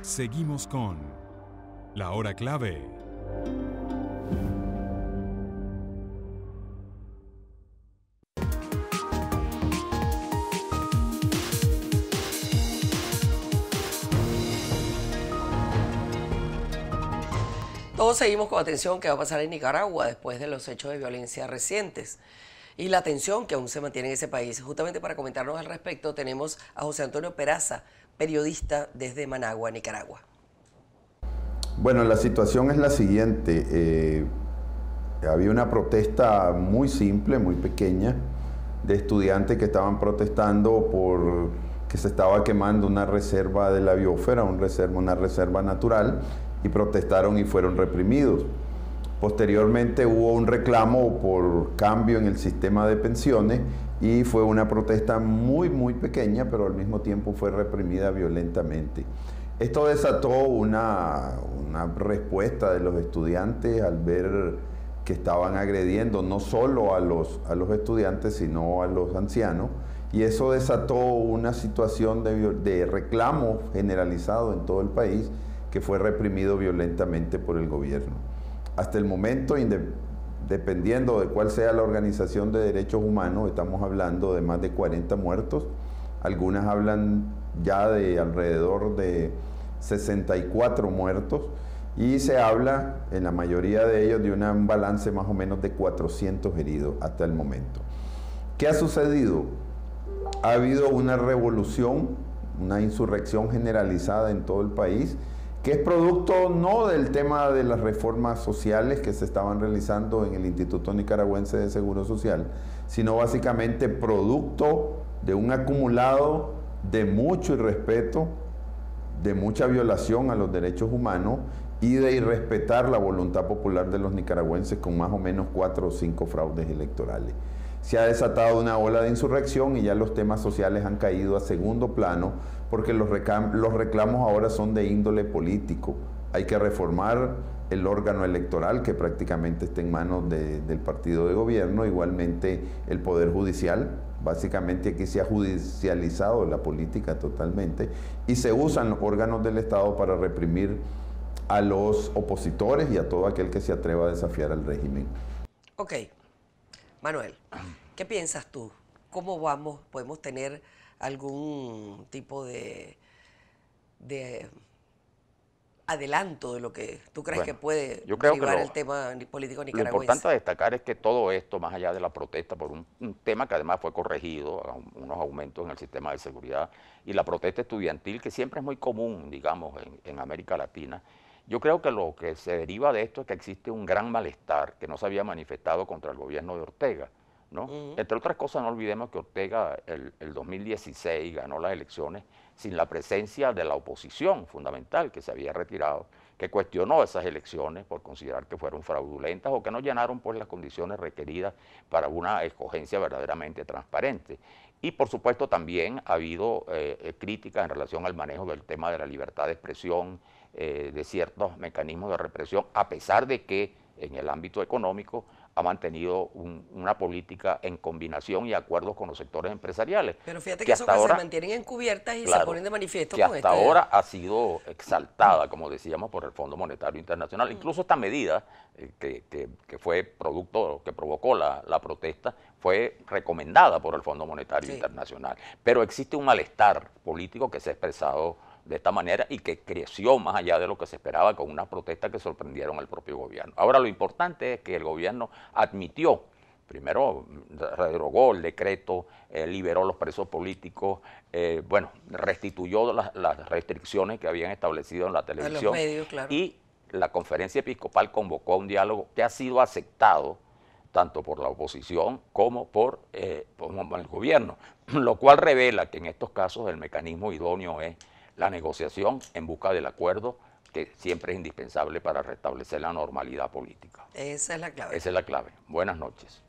Seguimos con La Hora Clave. Todos seguimos con atención qué va a pasar en Nicaragua después de los hechos de violencia recientes y la tensión que aún se mantiene en ese país. Justamente para comentarnos al respecto tenemos a José Antonio Peraza, periodista desde Managua, Nicaragua. Bueno, la situación es la siguiente. Había una protesta muy simple, muy pequeña, de estudiantes que estaban protestando por que se estaba quemando una reserva de la biosfera, una reserva natural, y protestaron y fueron reprimidos. Posteriormente hubo un reclamo por cambio en el sistema de pensiones y fue una protesta muy pequeña, pero al mismo tiempo fue reprimida violentamente. Esto desató una respuesta de los estudiantes al ver que estaban agrediendo no solo a los estudiantes, sino a los ancianos, y eso desató una situación de reclamo generalizado en todo el país que fue reprimido violentamente por el gobierno. Hasta el momento, dependiendo de cuál sea la organización de derechos humanos, estamos hablando de más de 40 muertos. Algunas hablan ya de alrededor de 64 muertos y se habla, en la mayoría de ellos, de un balance más o menos de 400 heridos hasta el momento. ¿Qué ha sucedido? Ha habido una revolución, una insurrección generalizada en todo el país, que es producto no del tema de las reformas sociales que se estaban realizando en el Instituto Nicaragüense de Seguro Social, sino básicamente producto de un acumulado de mucho irrespeto, de mucha violación a los derechos humanos y de irrespetar la voluntad popular de los nicaragüenses con más o menos 4 o 5 fraudes electorales. Se ha desatado una ola de insurrección y ya los temas sociales han caído a segundo plano porque los reclamos ahora son de índole político. Hay que reformar el órgano electoral que prácticamente está en manos del partido de gobierno, igualmente el Poder Judicial. Básicamente aquí se ha judicializado la política totalmente y se usan los órganos del Estado para reprimir a los opositores y a todo aquel que se atreva a desafiar al régimen. Ok, Manuel, ¿qué piensas tú? ¿Cómo podemos tener algún tipo de adelanto de lo que tú crees que puede derivar el tema político nicaragüense? Lo importante a destacar es que todo esto, más allá de la protesta por un tema que además fue corregido, unos aumentos en el sistema de seguridad, y la protesta estudiantil, que siempre es muy común, digamos, en América Latina, yo creo que lo que se deriva de esto es que existe un gran malestar que no se había manifestado contra el gobierno de Ortega, ¿no? Entre otras cosas, no olvidemos que Ortega el 2016 ganó las elecciones sin la presencia de la oposición fundamental que se había retirado, que cuestionó esas elecciones por considerar que fueron fraudulentas o que no llenaron pues las condiciones requeridas para una escogencia verdaderamente transparente. Y por supuesto también ha habido críticas en relación al manejo del tema de la libertad de expresión, de ciertos mecanismos de represión, a pesar de que en el ámbito económico ha mantenido una política en combinación y acuerdos con los sectores empresariales. Pero fíjate que eso que se mantienen encubiertas y se ponen de manifiesto que hasta ahora ha sido exaltada, como decíamos, por el Fondo Monetario Internacional. Incluso esta medida que fue producto, que provocó la protesta, fue recomendada por el Fondo Monetario Internacional. Pero existe un malestar político que se ha expresado de esta manera y que creció más allá de lo que se esperaba con unas protestas que sorprendieron al propio gobierno. Ahora lo importante es que el gobierno admitió, primero derogó el decreto, liberó los presos políticos, bueno, restituyó las restricciones que habían establecido en la televisión. Los medios, claro. Y la conferencia episcopal convocó a un diálogo que ha sido aceptado tanto por la oposición como por el gobierno, lo cual revela que en estos casos el mecanismo idóneo es la negociación en busca del acuerdo, que siempre es indispensable para restablecer la normalidad política. Esa es la clave. Esa es la clave. Buenas noches.